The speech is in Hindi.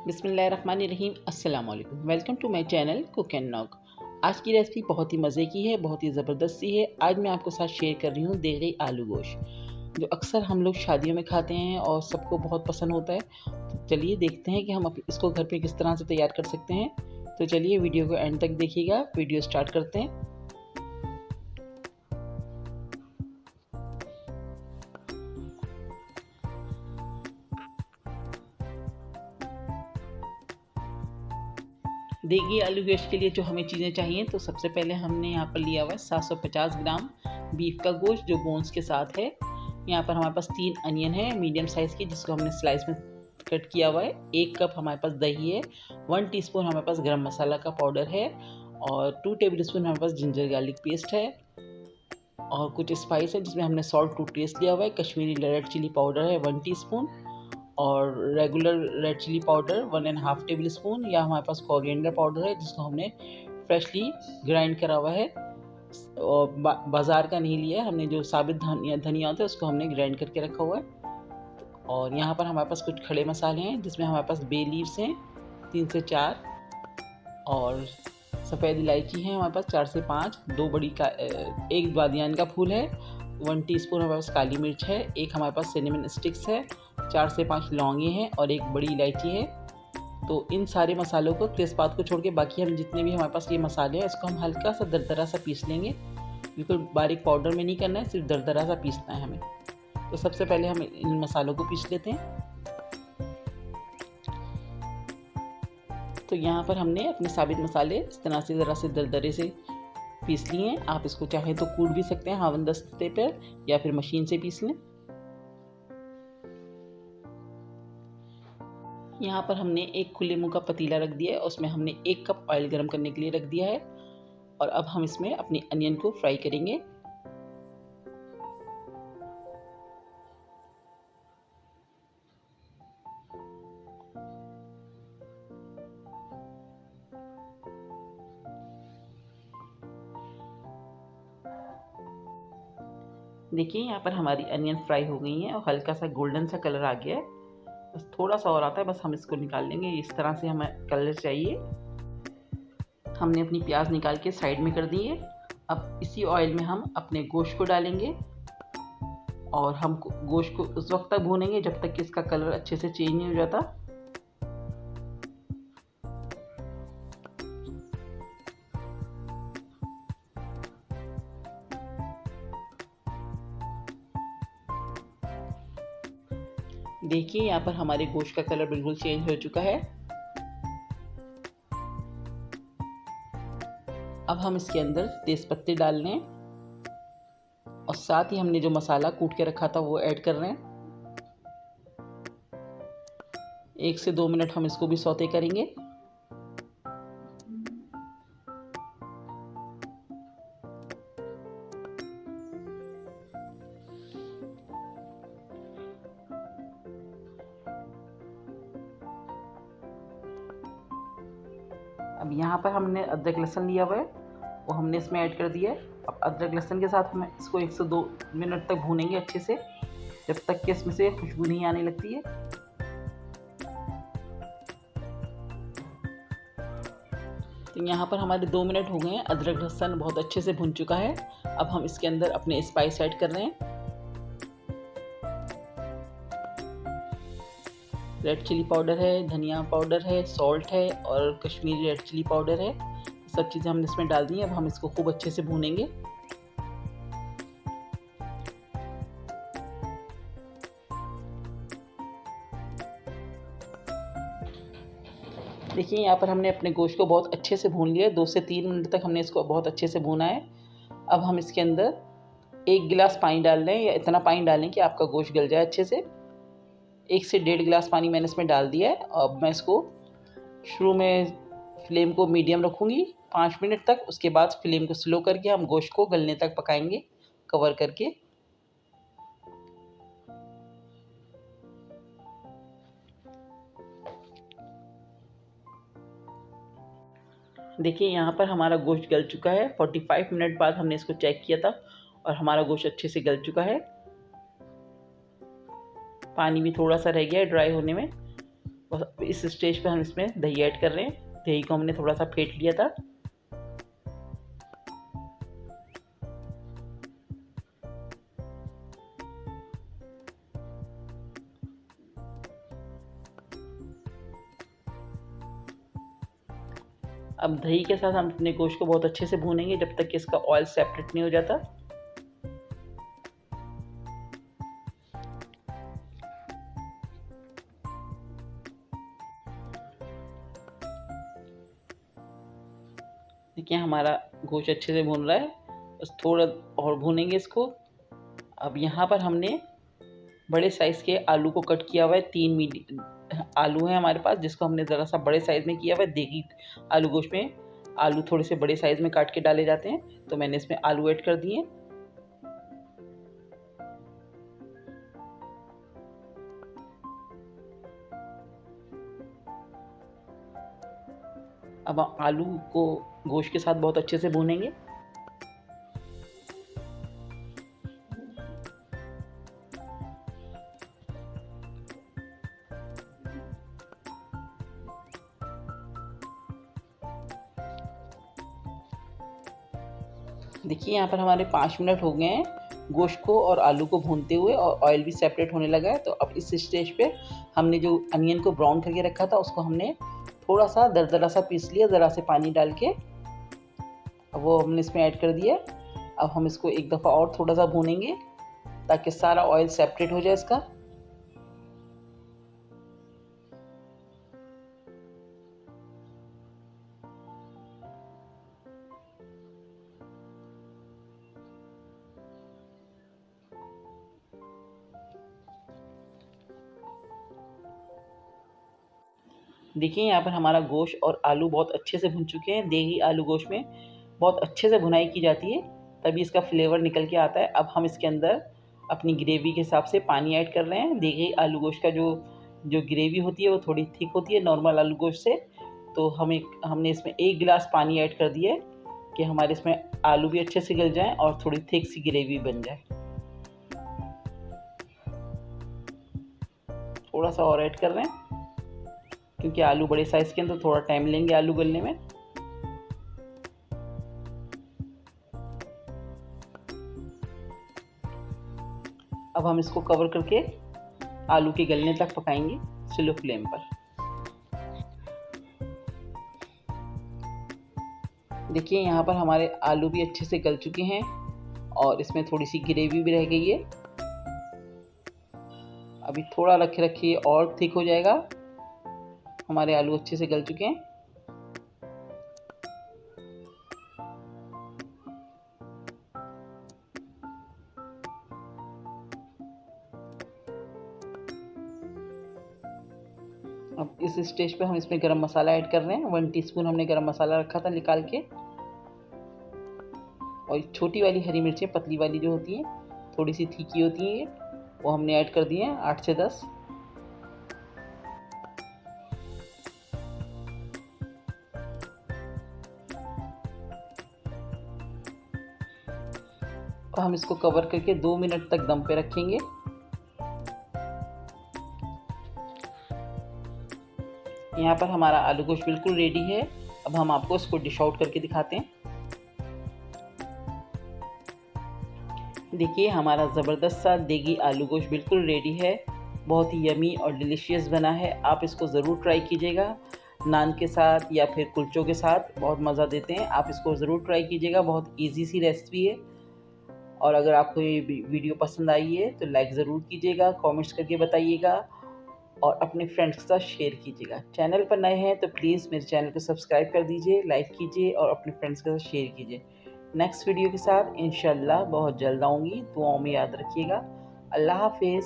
बिस्मिल्लाहिर्रहमानिर्रहीम। अस्सलाम वालेकुम। Welcome to my channel cook and knock. आज की रेसिपी बहुत ही मज़े की है, बहुत ही ज़बरदस्त सी है। आज मैं आपके साथ शेयर कर रही हूँ देगी आलू गोश्त, जो अक्सर हम लोग शादियों में खाते हैं और सबको बहुत पसंद होता है। तो चलिए देखते हैं कि हम इसको घर पे किस तरह से तैयार कर सकते हैं। तो चलिए वीडियो को एंड तक देखिएगा। वीडियो स्टार्ट करते हैं। देगी आलू गोश्त के लिए जो हमें चीज़ें चाहिए, तो सबसे पहले हमने यहाँ पर लिया हुआ है 750 ग्राम बीफ का गोश्त जो बोन्स के साथ है। यहाँ पर हमारे पास 3 अनियन है मीडियम साइज़ की, जिसको हमने स्लाइस में कट किया हुआ है। 1 कप हमारे पास दही है। 1 टीस्पून हमारे पास गरम मसाला का पाउडर है और 2 टेबल स्पून हमारे पास जिंजर गार्लिक पेस्ट है और कुछ स्पाइस है जिसमें हमने सॉल्ट टू टेस्ट लिया हुआ है। कश्मीरी रेड चिली पाउडर है 1 टीस्पून और regular red chili powder 1.5 tablespoon, या हमारे पास कोरिएंडर पाउडर है जिसको हमने फ्रेशली ग्राइंड करा हुआ है और बाज़ार का नहीं लिया है हमने। जो साबित धनिया होता है उसको हमने ग्राइंड करके रखा हुआ है। और यहाँ पर हमारे पास कुछ खड़े मसाले हैं जिसमें हमारे पास बे लीव्स हैं 3 से 4 और सफ़ेद इलायची है हमारे पास 4 से 5, 2 बड़ी का 1 बादियान का फूल है, 1 टीस्पून हमारे पास काली मिर्च है, 1 हमारे पास सिनेमन स्टिक्स है, 4 से 5 लौंगे हैं और 1 बड़ी इलायची है। तो इन सारे मसालों को, तेज़पात को छोड़ के बाकी हम जितने भी हमारे पास ये मसाले हैं इसको हम हल्का सा दरदरा सा पीस लेंगे। बिल्कुल बारीक पाउडर में नहीं करना है, सिर्फ दरदरा सा पीसना है हमें। तो सबसे पहले हम इन मसालों को पीस लेते हैं। तो यहाँ पर हमने अपने साबित मसाले इस तरह से ज़रा से दरदरे से पीस लिए हैं। आप इसको चाहें तो कूट भी सकते हैं हावन दस्ते पर या फिर मशीन से पीस लें। यहाँ पर हमने एक खुले मुंह का पतीला रख दिया है, उसमें हमने 1 कप ऑयल गर्म करने के लिए रख दिया है और अब हम इसमें अपनी अनियन को फ्राई करेंगे। देखिए यहाँ पर हमारी अनियन फ्राई हो गई हैं और हल्का सा गोल्डन सा कलर आ गया है। बस थोड़ा सा और आता है, बस हम इसको निकाल लेंगे। इस तरह से हमें कलर चाहिए। हमने अपनी प्याज निकाल के साइड में कर दी है। अब इसी ऑयल में हम अपने गोश्त को डालेंगे और हम गोश्त को उस वक्त तक भूनेंगे जब तक कि इसका कलर अच्छे से चेंज नहीं हो जाता। देखिए यहाँ पर हमारे गोश्त का कलर बिल्कुल चेंज हो चुका है। अब हम इसके अंदर तेज़पत्ते डाल लें और साथ ही हमने जो मसाला कूट के रखा था वो ऐड कर रहे हैं। 1 से 2 मिनट हम इसको भी सौते करेंगे। अब यहाँ पर हमने अदरक लहसुन लिया हुआ है, वो हमने इसमें ऐड कर दिया है। अब अदरक लहसुन के साथ हम इसको 1 से 2 मिनट तक भूनेंगे अच्छे से, जब तक कि इसमें से खुशबू नहीं आने लगती है। तो यहाँ पर हमारे 2 मिनट हो गए हैं। अदरक लहसुन बहुत अच्छे से भुन चुका है। अब हम इसके अंदर अपने स्पाइस ऐड कर रहे हैं। रेड चिली पाउडर है, धनिया पाउडर है, सॉल्ट है और कश्मीरी रेड चिली पाउडर है। सब चीज़ें हमने इसमें डाल दी हैं। अब हम इसको खूब अच्छे से भूनेंगे। देखिए यहाँ पर हमने अपने गोश्त को बहुत अच्छे से भून लिया है। 2 से 3 मिनट तक हमने इसको बहुत अच्छे से भूना है। अब हम इसके अंदर 1 गिलास पानी डाल लें, या इतना पानी डालें कि आपका गोश्त गल जाए अच्छे से। 1 से 1.5 गिलास पानी मैंने इसमें डाल दिया है। अब मैं इसको शुरू में फ्लेम को मीडियम रखूँगी 5 मिनट तक। उसके बाद फ्लेम को स्लो करके हम गोश्त को गलने तक पकाएंगे कवर करके। देखिए यहाँ पर हमारा गोश्त गल चुका है। 45 मिनट बाद हमने इसको चेक किया था और हमारा गोश्त अच्छे से गल चुका है। पानी भी थोड़ा सा रह गया है ड्राई होने में। बस इस स्टेज पे हम इसमें दही ऐड कर रहे हैं। दही को हमने थोड़ा सा फेंट लिया था। अब दही के साथ हम अपने गोश्त को बहुत अच्छे से भूनेंगे जब तक कि इसका ऑयल सेपरेट नहीं हो जाता। देखिए हमारा गोश्त अच्छे से भून रहा है, बस थोड़ा और भूनेंगे इसको। अब यहाँ पर हमने बड़े साइज़ के आलू को कट किया हुआ है। 3 मीडियम आलू है हमारे पास, जिसको हमने ज़रा सा बड़े साइज़ में किया हुआ है। देगी आलू गोश्त में आलू थोड़े से बड़े साइज़ में काट के डाले जाते हैं, तो मैंने इसमें आलू ऐड कर दिए। अब आलू को गोश्त के साथ बहुत अच्छे से भूनेंगे। देखिए यहाँ पर हमारे 5 मिनट हो गए हैं गोश्त को और आलू को भूनते हुए, और ऑयल भी सेपरेट होने लगा है। तो अब इस स्टेज पे हमने जो अनियन को ब्राउन करके रखा था उसको हमने थोड़ा सा दरदरा सा पीस लिया, ज़रा से पानी डाल के। अब वो हमने इसमें ऐड कर दिया। अब हम इसको एक दफ़ा और थोड़ा सा भूनेंगे ताकि सारा ऑयल सेपरेट हो जाए इसका। देखिए यहाँ पर हमारा गोश्त और आलू बहुत अच्छे से भुन चुके हैं। देगी आलू गोश्त में बहुत अच्छे से भुनाई की जाती है, तभी इसका फ्लेवर निकल के आता है। अब हम इसके अंदर अपनी ग्रेवी के हिसाब से पानी ऐड कर रहे हैं। देगी आलू गोश्त का जो जो ग्रेवी होती है वो थोड़ी थिक होती है नॉर्मल आलू गोश्त से। तो हमने इसमें 1 गिलास पानी ऐड कर दिया है कि हमारे इसमें आलू भी अच्छे से गल जाएँ और थोड़ी थिक सी ग्रेवी बन जाए। थोड़ा सा और ऐड कर रहे हैं क्योंकि आलू बड़े साइज़ के हैं तो थोड़ा टाइम लेंगे आलू गलने में। अब हम इसको कवर करके आलू के गलने तक पकाएंगे स्लो फ्लेम पर। देखिए यहाँ पर हमारे आलू भी अच्छे से गल चुके हैं और इसमें थोड़ी सी ग्रेवी भी रह गई है। अभी थोड़ा रखिए और थिक हो जाएगा। हमारे आलू अच्छे से गल चुके हैं। अब इस स्टेज पे हम इसमें गरम मसाला ऐड कर रहे हैं। 1 टीस्पून हमने गरम मसाला रखा था निकाल के, और छोटी वाली हरी मिर्चें पतली वाली जो होती हैं थोड़ी सी तीखी होती हैं वो हमने ऐड कर दिए हैं 8 से 10। और हम इसको कवर करके 2 मिनट तक दम पे रखेंगे। यहाँ पर हमारा आलू गोश्त बिल्कुल रेडी है। अब हम आपको इसको डिश आउट करके दिखाते हैं। देखिए हमारा ज़बरदस्त सा देगी आलू गोश्त बिल्कुल रेडी है। बहुत ही यमी और डिलीशियस बना है। आप इसको ज़रूर ट्राई कीजिएगा, नान के साथ या फिर कुलचों के साथ बहुत मज़ा देते हैं। आप इसको ज़रूर ट्राई कीजिएगा, बहुत इजी सी रेसिपी है। और अगर आपको ये वीडियो पसंद आई है तो लाइक ज़रूर कीजिएगा, कमेंट्स करके बताइएगा और अपने फ्रेंड्स के साथ शेयर कीजिएगा। चैनल पर नए हैं तो प्लीज़ मेरे चैनल को सब्सक्राइब कर दीजिए, लाइक कीजिए और अपने फ्रेंड्स के साथ शेयर कीजिए। नेक्स्ट वीडियो के साथ इंशाल्लाह बहुत जल्द आऊँगी। दुआओं में याद रखिएगा। अल्लाह हाफिज़।